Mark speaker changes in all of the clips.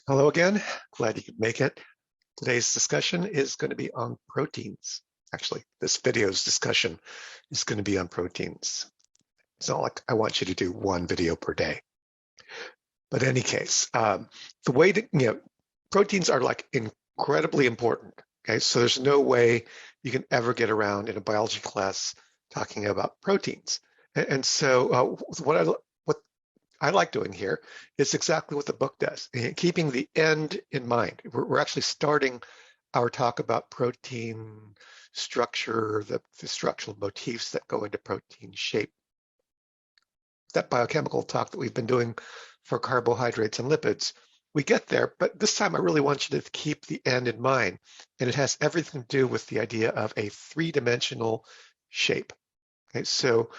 Speaker 1: Hello again, glad you could make it. Today's discussion is going to be on proteins. Actually, this video's discussion is going to be on proteins. It's not like I want you to do one video per day. But in any case, the way to, proteins are like incredibly important. Okay, so there's no way you can ever get around in a biology class talking about proteins. And so what I like doing here is exactly what the book does, keeping the end in mind. We're actually starting our talk about protein structure, the structural motifs that go into protein shape. That biochemical talk that we've been doing for carbohydrates and lipids, we get there, but this time I really want you to keep the end in mind. And it has everything to do with the idea of a three-dimensional shape. Okay, so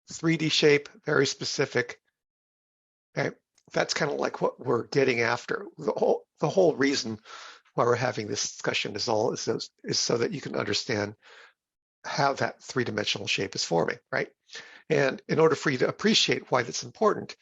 Speaker 1: 3D shape, very specific. Okay, that's kind of like what we're getting after. The whole reason why we're having this discussion is so that you can understand how that three-dimensional shape is forming, right? And in order for you to appreciate why that's important,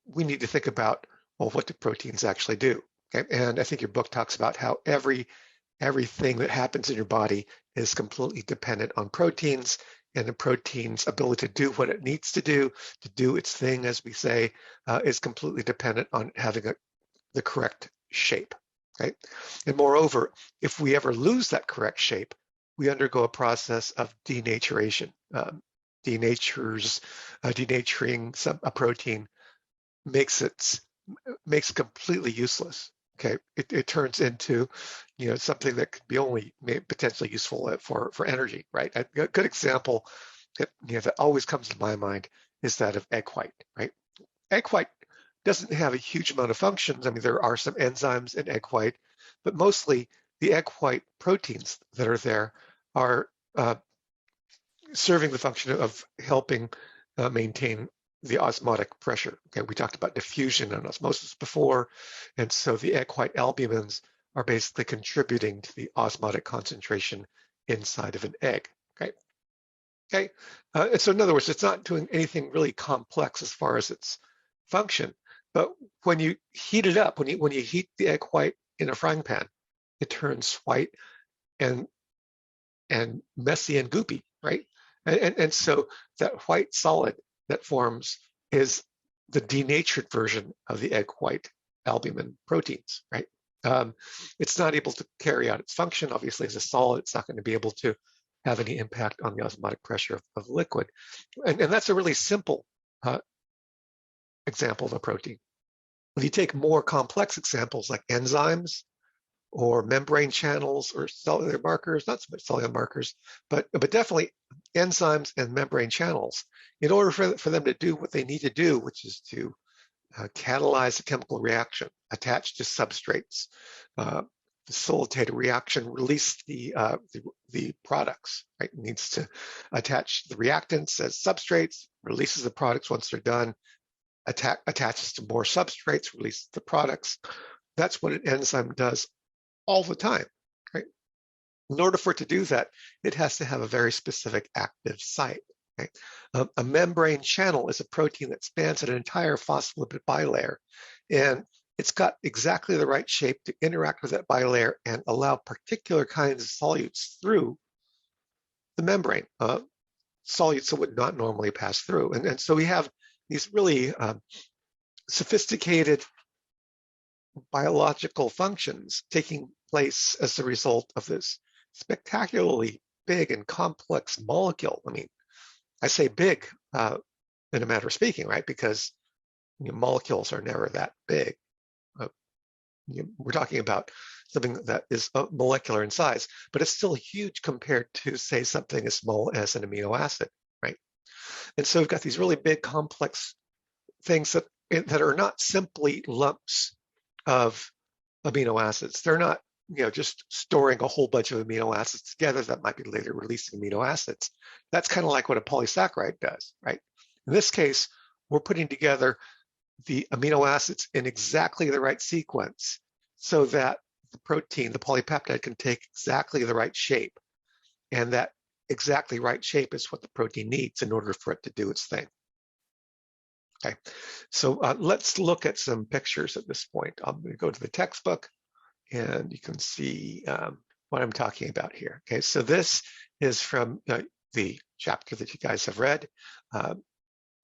Speaker 1: we need to think about, well, what do proteins actually do? Okay, and I think your book talks about how everything that happens in your body is completely dependent on proteins, and the protein's ability to do what it needs to do its thing, as we say, is completely dependent on having the correct shape, right? And moreover, if we ever lose that correct shape, we undergo a process of denaturation. Denaturing a protein makes it completely useless. Okay, it turns into, something that could be only potentially useful for energy, right? A good example that always comes to my mind is that of egg white, right? Egg white doesn't have a huge amount of functions. I mean, there are some enzymes in egg white, but mostly the egg white proteins that are there are serving the function of helping maintain the osmotic pressure. Okay, we talked about diffusion and osmosis before, and so the egg white albumins are basically contributing to the osmotic concentration inside of an egg. Okay. And so in other words, it's not doing anything really complex as far as its function, but when you heat it up, when you heat the egg white in a frying pan, it turns white and messy and goopy, right? And so that white solid that forms is the denatured version of the egg white albumin proteins, right? It's not able to carry out its function. Obviously, as a solid, it's not going to be able to have any impact on the osmotic pressure of liquid. And that's a really simple example of a protein. When you take more complex examples like enzymes or membrane channels or cellular markers, not so much cellular markers, but definitely enzymes and membrane channels, in order for them to do what they need to do, which is to catalyze a chemical reaction, attach to substrates, facilitate a reaction, release the products, right? It needs to attach the reactants as substrates, releases the products once they're done, attaches to more substrates, releases the products. That's what an enzyme does all the time, right? In order for it to do that, it has to have a very specific active site. Right? A membrane channel is a protein that spans an entire phospholipid bilayer, and it's got exactly the right shape to interact with that bilayer and allow particular kinds of solutes through the membrane, solutes that would not normally pass through. And so we have these really sophisticated biological functions taking place as a result of this spectacularly big and complex molecule. I mean, I say big in a matter of speaking, right? Because molecules are never that big. We're talking about something that is molecular in size, but it's still huge compared to, say, something as small as an amino acid, right? And so we've got these really big, complex things that are not simply lumps of amino acids. They're not, just storing a whole bunch of amino acids together that might be later releasing amino acids. That's kind of like what a polysaccharide does, right? In this case, we're putting together the amino acids in exactly the right sequence so that the protein, the polypeptide, can take exactly the right shape. And that exactly right shape is what the protein needs in order for it to do its thing. Okay, so let's look at some pictures at this point. I'm going to go to the textbook, and you can see what I'm talking about here. Okay, so this is from the chapter that you guys have read.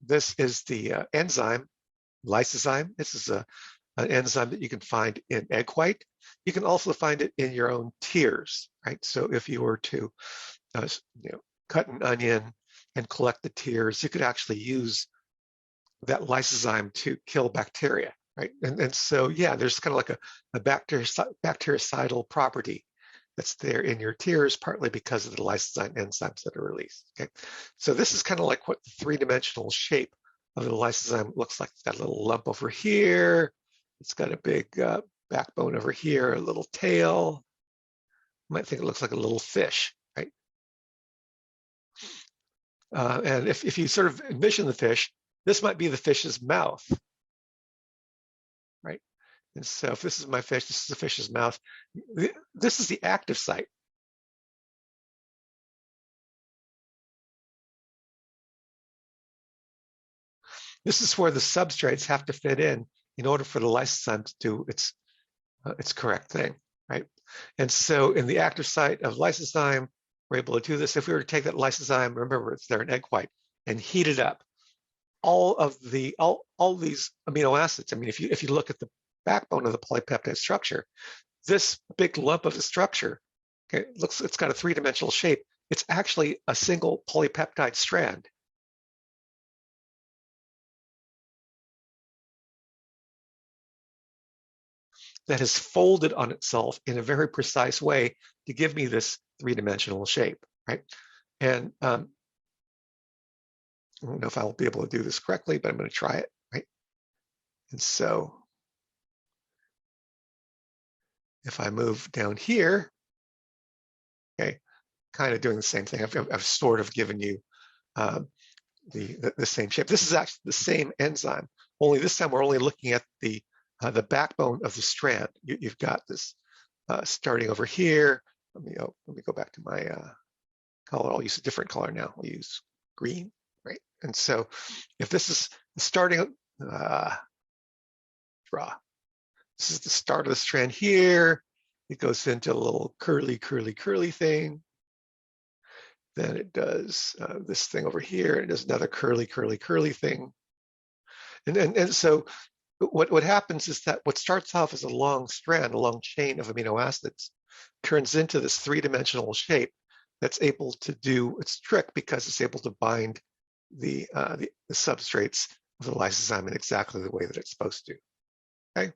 Speaker 1: This is the enzyme, lysozyme. This is an enzyme that you can find in egg white. You can also find it in your own tears, right? So if you were to cut an onion and collect the tears, you could actually use that lysozyme to kill bacteria, right? And so, yeah, there's kind of like a bactericidal property that's there in your tears, partly because of the lysozyme enzymes that are released, okay? So this is kind of like what the three-dimensional shape of the lysozyme looks like. It's got a little lump over here. It's got a big backbone over here, a little tail. You might think it looks like a little fish, right? And if you sort of envision the fish, this might be the fish's mouth, right? And so if this is my fish, this is the fish's mouth. This is the active site. This is where the substrates have to fit in order for the lysozyme to do its correct thing, right? And so in the active site of lysozyme, we're able to do this. If we were to take that lysozyme, remember it's there in egg white, and heat it up, all these amino acids. I mean, if you look at the backbone of the polypeptide structure, this big lump of the structure, okay, it's got a three-dimensional shape. It's actually a single polypeptide strand. That has folded on itself in a very precise way to give me this three-dimensional shape, right? And I don't know if I'll be able to do this correctly, but I'm going to try it, right? And so if I move down here, okay, kind of doing the same thing. I've sort of given you the same shape. This is actually the same enzyme, only this time we're only looking at the backbone of the strand. You've got this starting over here. Let me go back to my color. I'll use a different color now. I'll use green, right? And so if this is the starting, draw. This is the start of the strand here. It goes into a little curly thing. Then it does this thing over here. It does another curly thing. And so what happens is that what starts off as a long strand, a long chain of amino acids, turns into this three-dimensional shape that's able to do its trick because it's able to bind the substrates of the lysozyme in exactly the way that it's supposed to. Okay.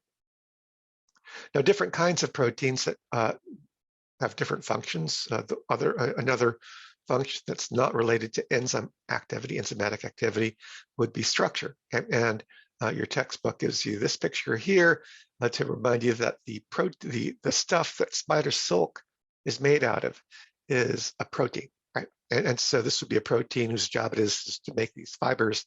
Speaker 1: Now, different kinds of proteins that have different functions. Another function that's not related to enzymatic activity, would be structure. Okay? And your textbook gives you this picture here to remind you that the stuff that spider silk is made out of is a protein, right? And so this would be a protein whose job it is to make these fibers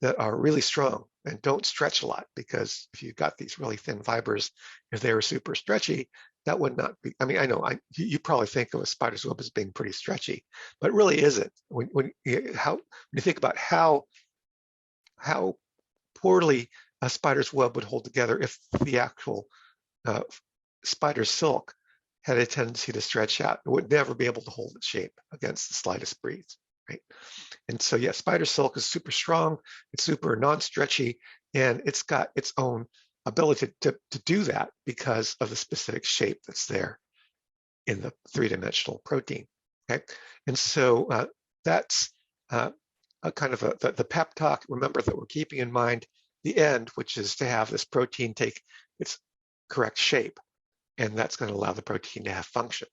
Speaker 1: that are really strong and don't stretch a lot, because if you've got these really thin fibers, if they were super stretchy, that would not be, I mean, I know you probably think of a spider's web as being pretty stretchy, but it really isn't. When you think about how poorly a spider's web would hold together if the actual spider silk had a tendency to stretch out, it would never be able to hold its shape against the slightest breeze, right? And so, yeah, spider silk is super strong, it's super non-stretchy, and it's got its own ability to do that because of the specific shape that's there in the three-dimensional protein, okay? And so that's a kind of the pep talk. Remember that we're keeping in mind the end, which is to have this protein take its correct shape, and that's going to allow the protein to have function.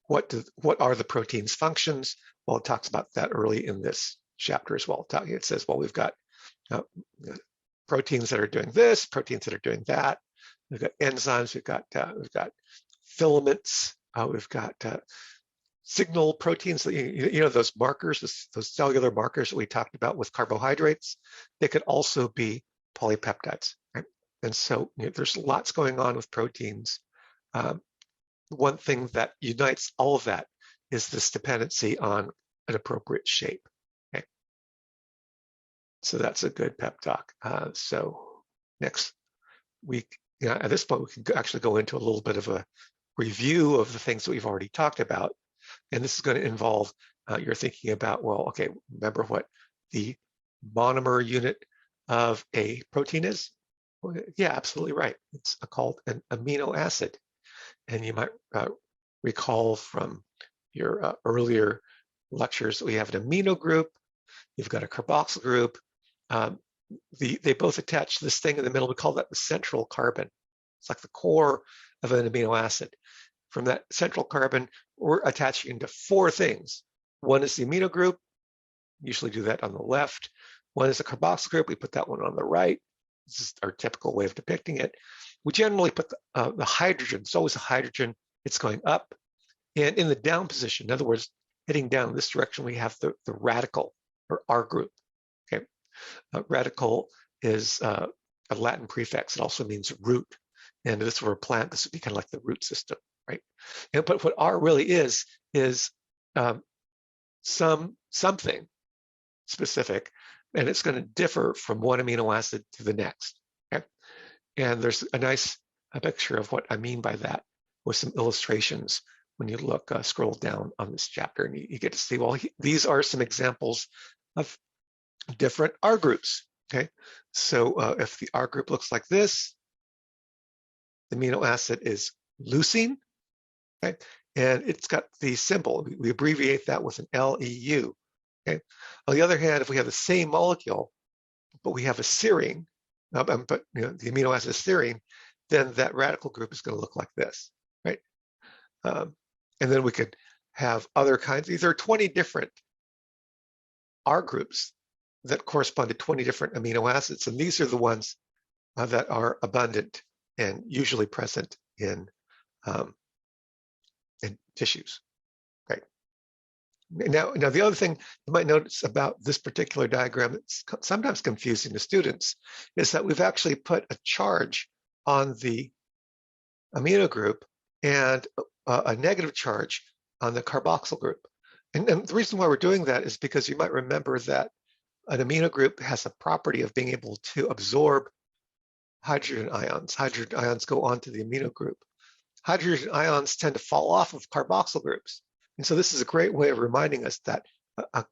Speaker 1: What are the protein's functions? Well, it talks about that early in this chapter as well. It says, well, we've got proteins that are doing this, proteins that are doing that. We've got enzymes. We've got filaments. We've got signal proteins. You know those markers, those cellular markers that we talked about with carbohydrates. They could also be polypeptides, right? And so there's lots going on with proteins. One thing that unites all of that is this dependency on an appropriate shape. Okay. So that's a good pep talk. So next week, at this point, we can actually go into a little bit of a review of the things that we've already talked about. And this is going to involve you're thinking about, well, okay, remember what the monomer unit of a protein is? Well, yeah, absolutely right. It's called an amino acid. And you might recall from your earlier lectures that we have an amino group, you've got a carboxyl group. They both attach this thing in the middle. We call that the central carbon. It's like the core of an amino acid. From that central carbon, we're attaching to four things. One is the amino group. Usually do that on the left. One is a carboxyl group. We put that one on the right. This is our typical way of depicting it. We generally put the hydrogen. It's always a hydrogen. It's going up. And in the down position, in other words, heading down in this direction, we have the radical, or R group. Okay, radical is a Latin prefix. It also means root. And if this were a plant, this would be kind of like the root system, right? But what R really is something specific, and it's going to differ from one amino acid to the next. Okay? And there's a nice picture of what I mean by that with some illustrations when you look, scroll down on this chapter, and you get to see, well, these are some examples of different R groups. Okay, so if the R group looks like this, the amino acid is leucine, okay, and it's got the symbol. We abbreviate that with an LEU. Okay. On the other hand, if we have the same molecule, but we have a serine, but the amino acid is serine, then that radical group is going to look like this, right? And then we could have other kinds. These are 20 different R groups that correspond to 20 different amino acids, and these are the ones that are abundant and usually present in tissues. Okay. Now the other thing you might notice about this particular diagram that's sometimes confusing to students is that we've actually put a charge on the amino group and a negative charge on the carboxyl group. And the reason why we're doing that is because you might remember that an amino group has a property of being able to absorb hydrogen ions. Hydrogen ions go onto the amino group. Hydrogen ions tend to fall off of carboxyl groups. And so this is a great way of reminding us that a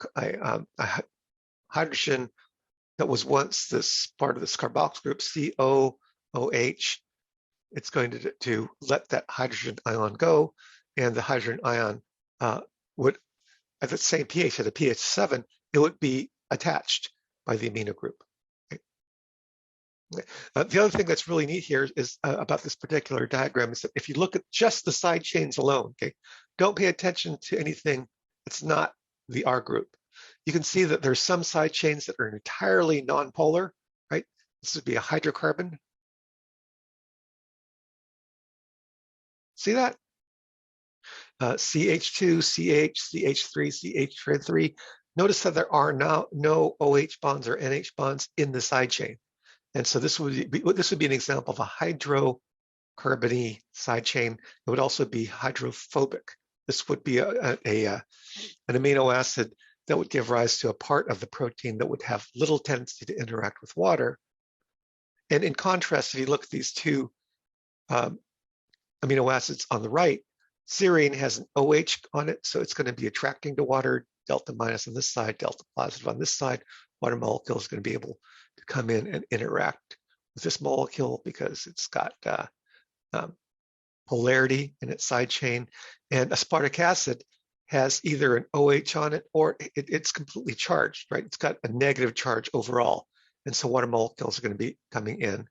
Speaker 1: hydrogen that was once this part of this carboxyl group, COOH, it's going to let that hydrogen ion go, and the hydrogen ion would, at the same pH, at a pH 7, it would be attached by the amino group. Okay. The other thing that's really neat here is about this particular diagram is that if you look at just the side chains alone, okay, don't pay attention to anything that's not the R group. You can see that there's some side chains that are entirely non-polar, right? This would be a hydrocarbon. See that? CH2, CH, CH3, CH3. Notice that there are now no OH bonds or NH bonds in the side chain. And so this would be an example of a hydrocarbony side chain. It would also be hydrophobic. This would be an amino acid that would give rise to a part of the protein that would have little tendency to interact with water. And in contrast, if you look at these two amino acids on the right, serine has an OH on it, so it's going to be attracting to water, delta minus on this side, delta positive on this side. Water molecule is going to be able to come in and interact with this molecule because it's got polarity in its side chain. And aspartic acid has either an OH on it or it's completely charged, right? It's got a negative charge overall. And so water molecules are going to be coming in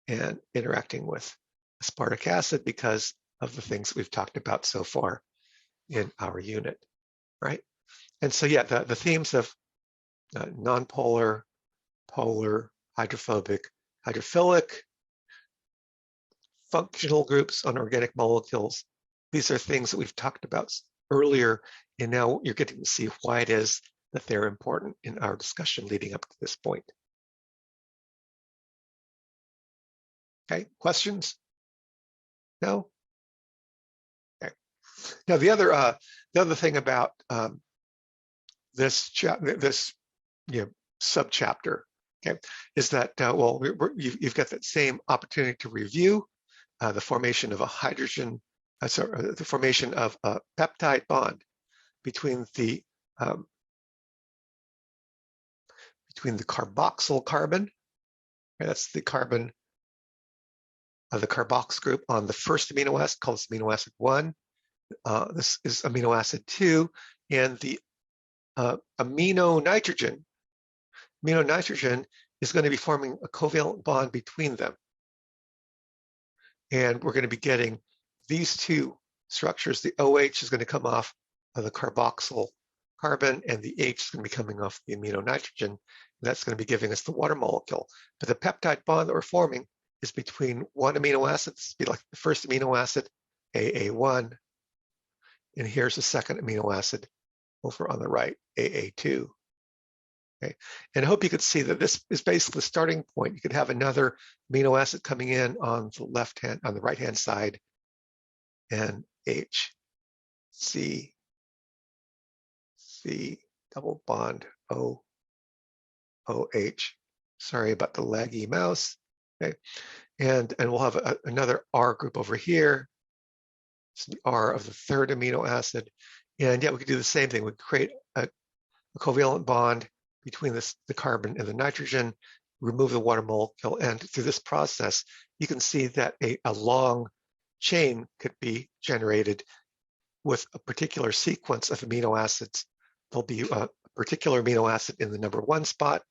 Speaker 1: and interacting with aspartic acid because of the things that we've talked about so far in our unit, right? And so, yeah, the themes of nonpolar, polar, hydrophobic, hydrophilic, functional groups on organic molecules, these are things that we've talked about earlier, and now you're getting to see why it is that they're important in our discussion leading up to this point. Okay, questions? No? Okay. Now the other thing about this subchapter, okay, is that, well, you've got that same opportunity to review the formation of a hydrogen, the formation of a peptide bond between the carboxyl carbon, okay, that's the carbon of the carbox group on the first amino acid, called this amino acid 1. This is amino acid 2, and the amino nitrogen is going to be forming a covalent bond between them. And we're going to be getting these two structures. The OH is going to come off of the carboxyl carbon, and the H is going to be coming off the amino nitrogen. And that's going to be giving us the water molecule. But the peptide bond that we're forming is between one amino acid. This would be like the first amino acid, AA1. And here's the second amino acid over on the right, AA2. Okay. And I hope you could see that this is basically the starting point. You could have another amino acid coming in on the right-hand side, and H, C, double bond, O, OH. Sorry about the laggy mouse. Okay. And we'll have another R group over here. It's the R of the third amino acid. And yeah, we could do the same thing. We create a covalent bond between the carbon and the nitrogen, remove the water molecule, and through this process, you can see that a long chain could be generated with a particular sequence of amino acids. There'll be a particular amino acid in the number 1 spot,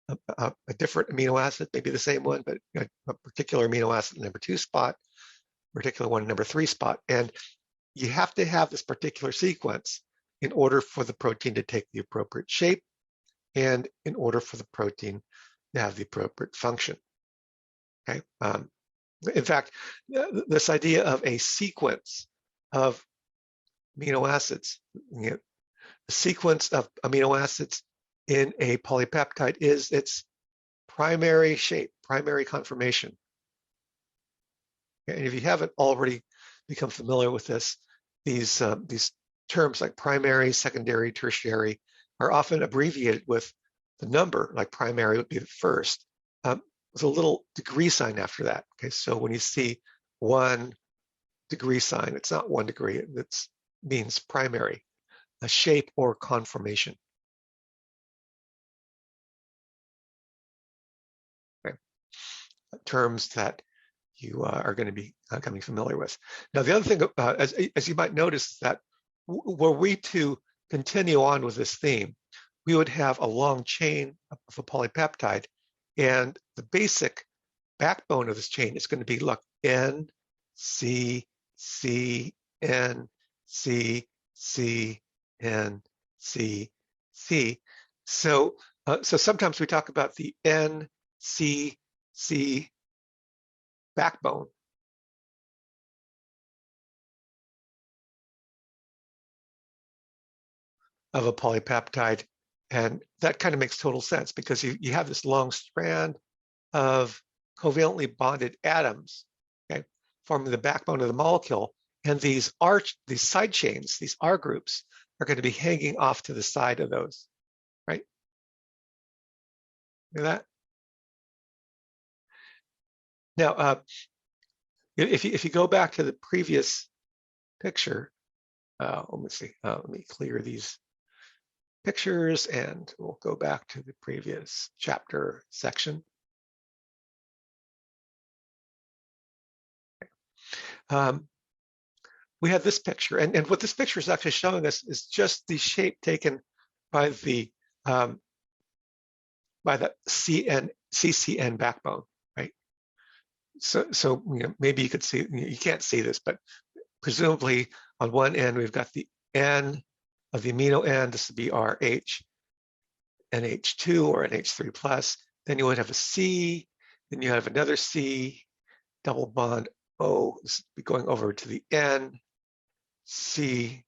Speaker 1: a different amino acid, maybe the same one, but a particular amino acid in the number 2 spot, a particular one in number 3 spot. And you have to have this particular sequence in order for the protein to take the appropriate shape, and in order for the protein to have the appropriate function. Okay. In fact, this idea of a sequence of amino acids, the sequence of amino acids in a polypeptide is its primary shape, primary conformation. Okay. And if you haven't already become familiar with this, these terms like primary, secondary, tertiary are often abbreviated with the number, like primary would be the first, with a little degree sign after that. Okay, so when you see 1 degree sign, it's not 1 degree, it means primary, a shape or conformation. Okay. Terms that you are going to be becoming familiar with. Now, the other thing, as you might notice, is that were we to continue on with this theme, we would have a long chain of a polypeptide, and the basic backbone of this chain is going to be like N, C, C, N, C, C, N, C, C. So sometimes we talk about the N, C, C backbone. Of a polypeptide, and that kind of makes total sense because you have this long strand of covalently bonded atoms, okay, forming the backbone of the molecule, and these side chains, these R groups, are going to be hanging off to the side of those, right? Look at that. Now, if you go back to the previous picture, let me see. Let me clear these pictures, and we'll go back to the previous chapter section. We have this picture, and what this picture is actually showing us is just the shape taken by the CCN backbone, right? So maybe you could see, you can't see this, but presumably on one end we've got the N of the amino end. This would be RH, NH2 or NH3 plus. Then you would have a C, then you have another C, double bond O. This would be going over to the N, C,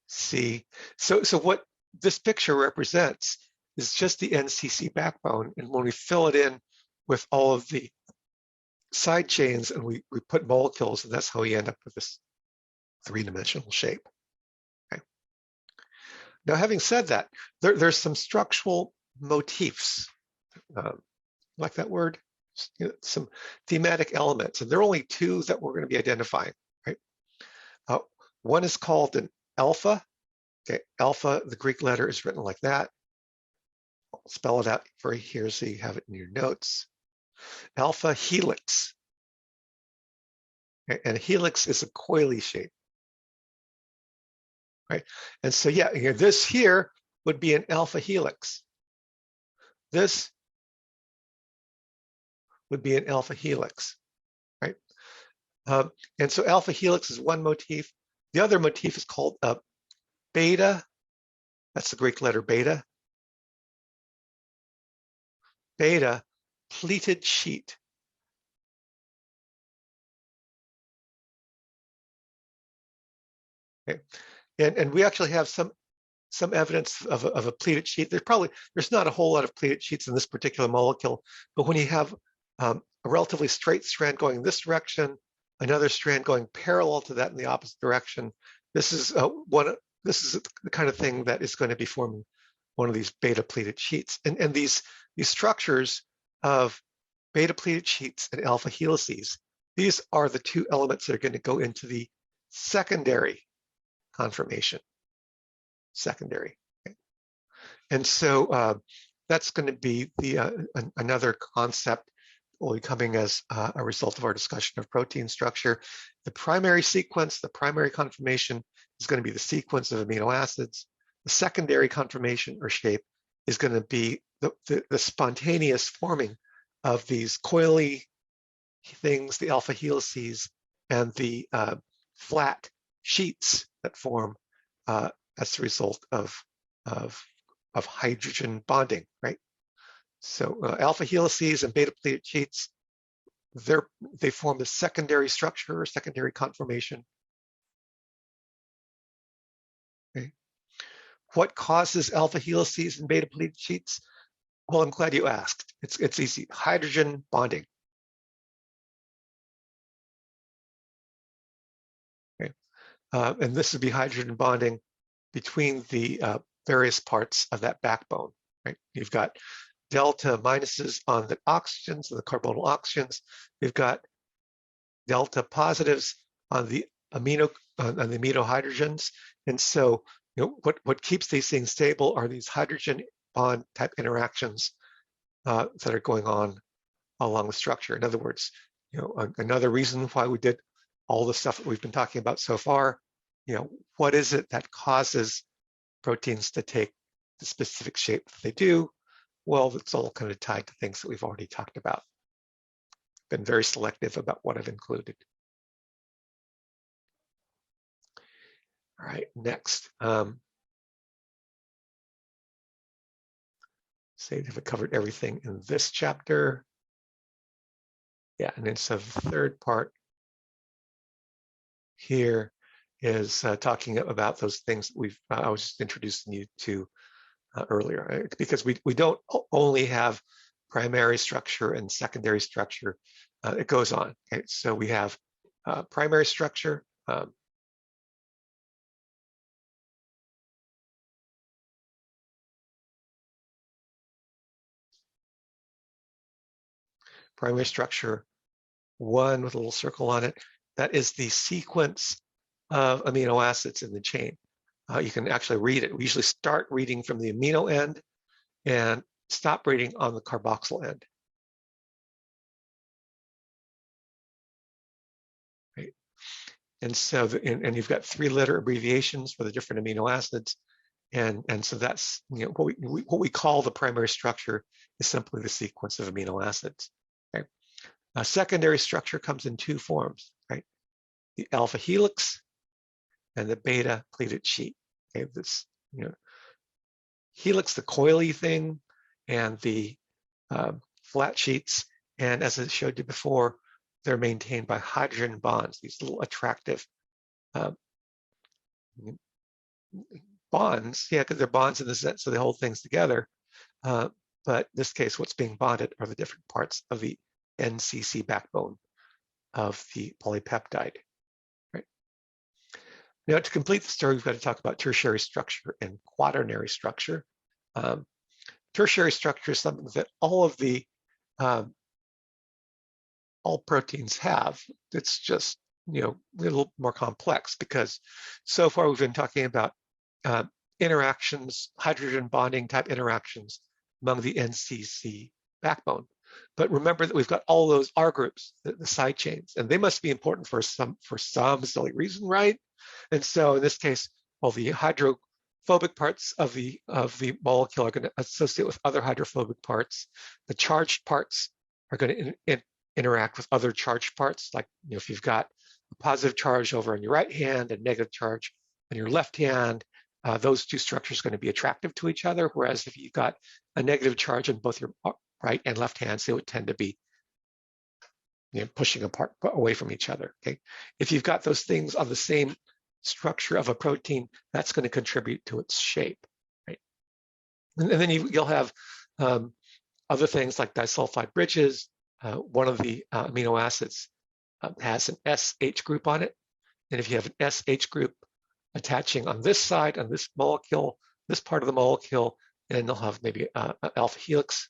Speaker 1: C. So what this picture represents is just the NCC backbone. And when we fill it in with all of the side chains and we put molecules, and that's how we end up with this 3-dimensional shape. Okay. Now, having said that, there's some structural motifs. Like that word? Some thematic elements. And there are only two that we're going to be identifying, right? One is called an alpha. Okay, alpha, the Greek letter is written like that. I'll spell it out for you here so you have it in your notes. Alpha helix. Okay, and a helix is a coily shape, right? And so, yeah, this here would be an alpha helix. This would be an alpha helix, right? And so alpha helix is one motif. The other motif is called beta. That's the Greek letter beta. Beta, pleated sheet. Okay. And we actually have some evidence of a pleated sheet. There's not a whole lot of pleated sheets in this particular molecule, but when you have a relatively straight strand going in this direction, another strand going parallel to that in the opposite direction, this is the kind of thing that is going to be forming one of these beta pleated sheets. And these structures of beta pleated sheets and alpha helices, these are the two elements that are going to go into the secondary conformation. Secondary. Okay. And so that's going to be another concept will be coming as a result of our discussion of protein structure. The primary sequence, the primary conformation is going to be the sequence of amino acids. The secondary conformation or shape is going to be the spontaneous forming of these coily things, the alpha helices, and the flat sheets that form as a result of hydrogen bonding, right? So alpha helices and beta pleated sheets, they form the secondary structure or secondary conformation. Okay. What causes alpha helices and beta pleated sheets? Well, I'm glad you asked. It's easy. Hydrogen bonding. Okay. And this would be hydrogen bonding between the various parts of that backbone, right? You've got delta minuses on the oxygens and the carbonyl oxygens. We've got delta positives on the amino hydrogens. And so, what keeps these things stable are these hydrogen bond type interactions that are going on along the structure. In other words, another reason why we did all the stuff that we've been talking about so far, what is it that causes proteins to take the specific shape that they do? Well, it's all kind of tied to things that we've already talked about. Been very selective about what I've included. All right, next. Say if it covered everything in this chapter. Yeah, and then so the third part here is talking about those things that I was just introducing you to earlier, right? Because we don't only have primary structure and secondary structure. It goes on. Okay? So we have primary structure. Primary structure 1 with a little circle on it. That is the sequence of amino acids in the chain. You can actually read it. We usually start reading from the amino end and stop reading on the carboxyl end. Right? And so, and you've got 3-letter abbreviations for the different amino acids. And so that's what we call the primary structure is simply the sequence of amino acids. Okay? A secondary structure comes in 2 forms, right? The alpha helix and the beta pleated sheet. Okay, this helix, the coily thing, and the flat sheets. And as I showed you before, they're maintained by hydrogen bonds, these little attractive bonds. Yeah, because they're bonds in the sense, so they hold things together. But in this case, what's being bonded are the different parts of the NCC backbone of the polypeptide. Right? Now, to complete the story, we've got to talk about tertiary structure and quaternary structure. tertiary structure is something that all of the all proteins have. It's just, a little more complex because so far we've been talking about interactions, hydrogen bonding type interactions among the NCC backbone. But remember that we've got all those R groups, the side chains, and they must be important for some silly reason, right? And so in this case, well, the hydrophobic parts of the molecule are going to associate with other hydrophobic parts. The charged parts are going to interact with other charged parts, like if you've got a positive charge over on your right hand and negative charge on your left hand, those two structures are going to be attractive to each other. Whereas if you've got a negative charge on both your right and left hands, they would tend to be pushing apart, away from each other. Okay, if you've got those things on the same structure of a protein, that's going to contribute to its shape, right? And then you'll have other things like disulfide bridges. One of the amino acids has an SH group on it, and if you have an SH group attaching on this side, on this molecule, this part of the molecule, and they'll have maybe an alpha helix.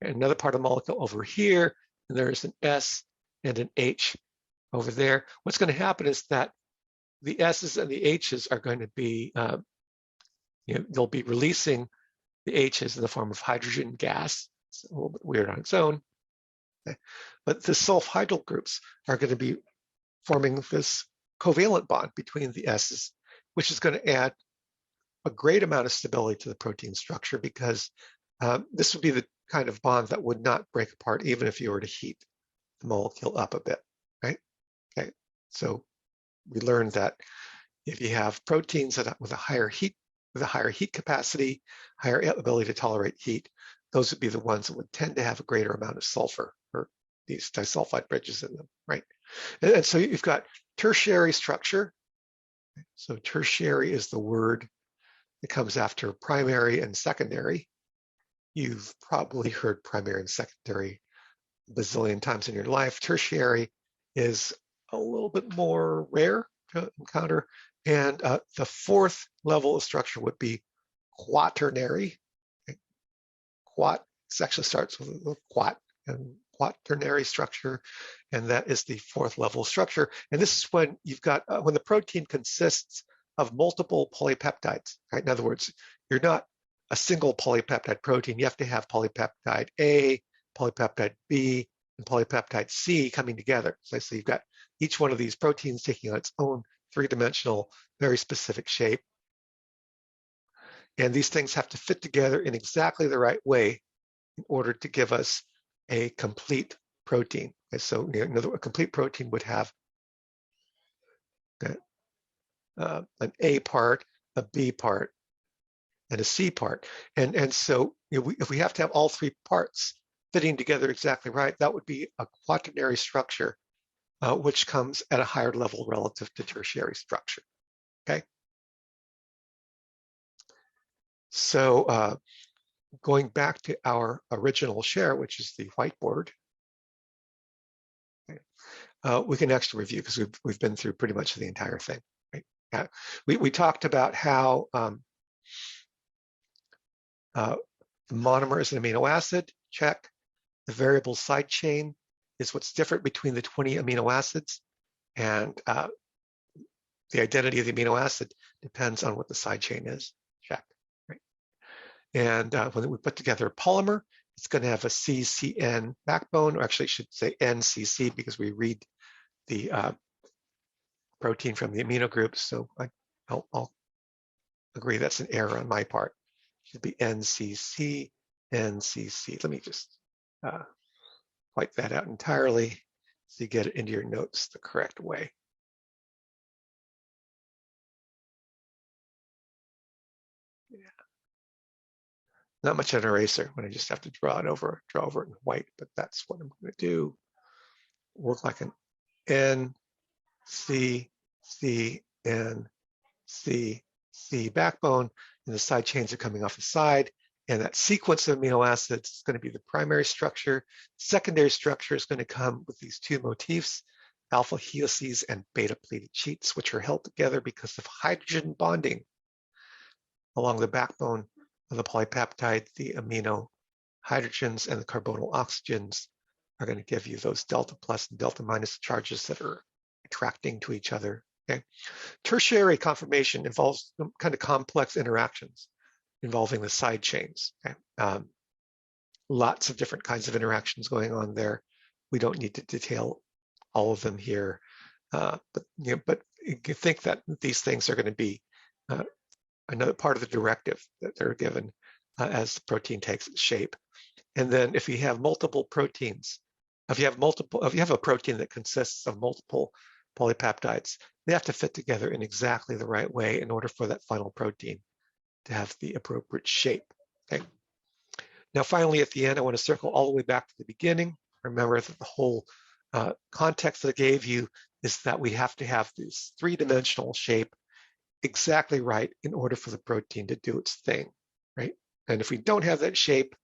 Speaker 1: And another part of the molecule over here, and there's an S and an H over there. What's going to happen is that the S's and the H's are going to be, they'll be releasing the H's in the form of hydrogen gas. It's a little bit weird on its own. Okay. But the sulfhydryl groups are going to be forming this covalent bond between the S's, which is going to add a great amount of stability to the protein structure, because this would be the kind of bond that would not break apart even if you were to heat the molecule up a bit, right? Okay, so we learned that if you have proteins with a higher heat capacity, higher ability to tolerate heat, those would be the ones that would tend to have a greater amount of sulfur, or these disulfide bridges in them, right? And so you've got tertiary structure. So tertiary is the word that comes after primary and secondary. You've probably heard primary and secondary a bazillion times in your life. Tertiary is a little bit more rare to encounter. And the fourth level of structure would be quaternary. Quat actually starts with a quat, and quaternary structure, and that is the fourth level structure. And this is when you've got, when the protein consists of multiple polypeptides, right? In other words, you're not a single polypeptide protein. You have to have polypeptide A, polypeptide B, and polypeptide C coming together. So you've got each one of these proteins taking on its own three-dimensional, very specific shape. And these things have to fit together in exactly the right way in order to give us a complete protein. And so a complete protein would have an A part, a B part, and a C part. And so if we have to have all three parts fitting together exactly right, that would be a quaternary structure, which comes at a higher level relative to tertiary structure, okay? So going back to our original share, which is the whiteboard, okay, we can actually review because we've been through pretty much the entire thing, right? We talked about how the monomer is an amino acid, check. The variable side chain is what's different between the 20 amino acids, and the identity of the amino acid depends on what the side chain is, check. And when we put together a polymer, it's going to have a CCN backbone, or actually I should say NCC, because we read the protein from the amino groups. So I'll agree that's an error on my part. It should be NCC, NCC. Let me just wipe that out entirely so you get it into your notes the correct way. Not much of an eraser when I just have to draw over it in white, but that's what I'm going to do. Work like an N, C, C, N, C, C backbone, and the side chains are coming off the side. And that sequence of amino acids is going to be the primary structure. Secondary structure is going to come with these two motifs, alpha helices and beta pleated sheets, which are held together because of hydrogen bonding along the backbone of the polypeptide, the amino hydrogens and the carbonyl oxygens are going to give you those delta plus and delta minus charges that are attracting to each other. Okay. Tertiary conformation involves some kind of complex interactions involving the side chains. Okay. Lots of different kinds of interactions going on there. We don't need to detail all of them here, but you can think that these things are going to be another part of the directive that they're given as the protein takes its shape. And then if you have multiple proteins, if you have a protein that consists of multiple polypeptides, they have to fit together in exactly the right way in order for that final protein to have the appropriate shape. Okay. Now, finally, at the end, I want to circle all the way back to the beginning. Remember that the whole context that I gave you is that we have to have this three-dimensional shape exactly right in order for the protein to do its thing, right? And if we don't have that shape,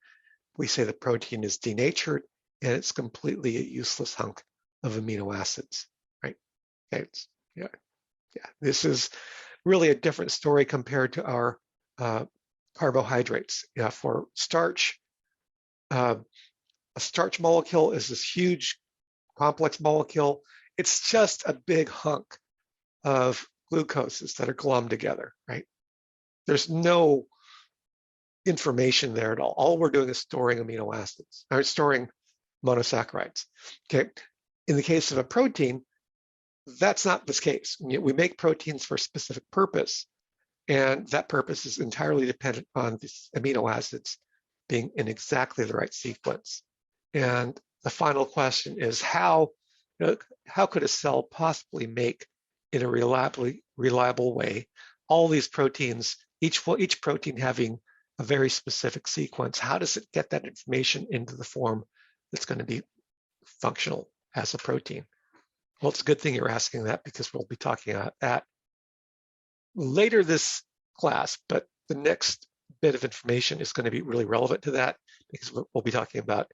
Speaker 1: we say the protein is denatured and it's completely a useless hunk of amino acids, right? Okay. Yeah. This is really a different story compared to our carbohydrates. Yeah, for starch, a starch molecule is this huge complex molecule. It's just a big hunk of glucoses that are glommed together, right? There's no information there at all. All we're doing is storing amino acids, or storing monosaccharides. Okay. In the case of a protein, that's not this case. We make proteins for a specific purpose, and that purpose is entirely dependent on these amino acids being in exactly the right sequence. And the final question is how could a cell possibly make in a reliable way all these proteins, each protein having a very specific sequence? How does it get that information into the form that's going to be functional as a protein? Well, it's a good thing you're asking that, because we'll be talking about that later this class, but the next bit of information is going to be really relevant to that, because we'll be talking about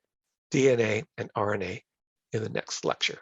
Speaker 1: DNA and RNA in the next lecture.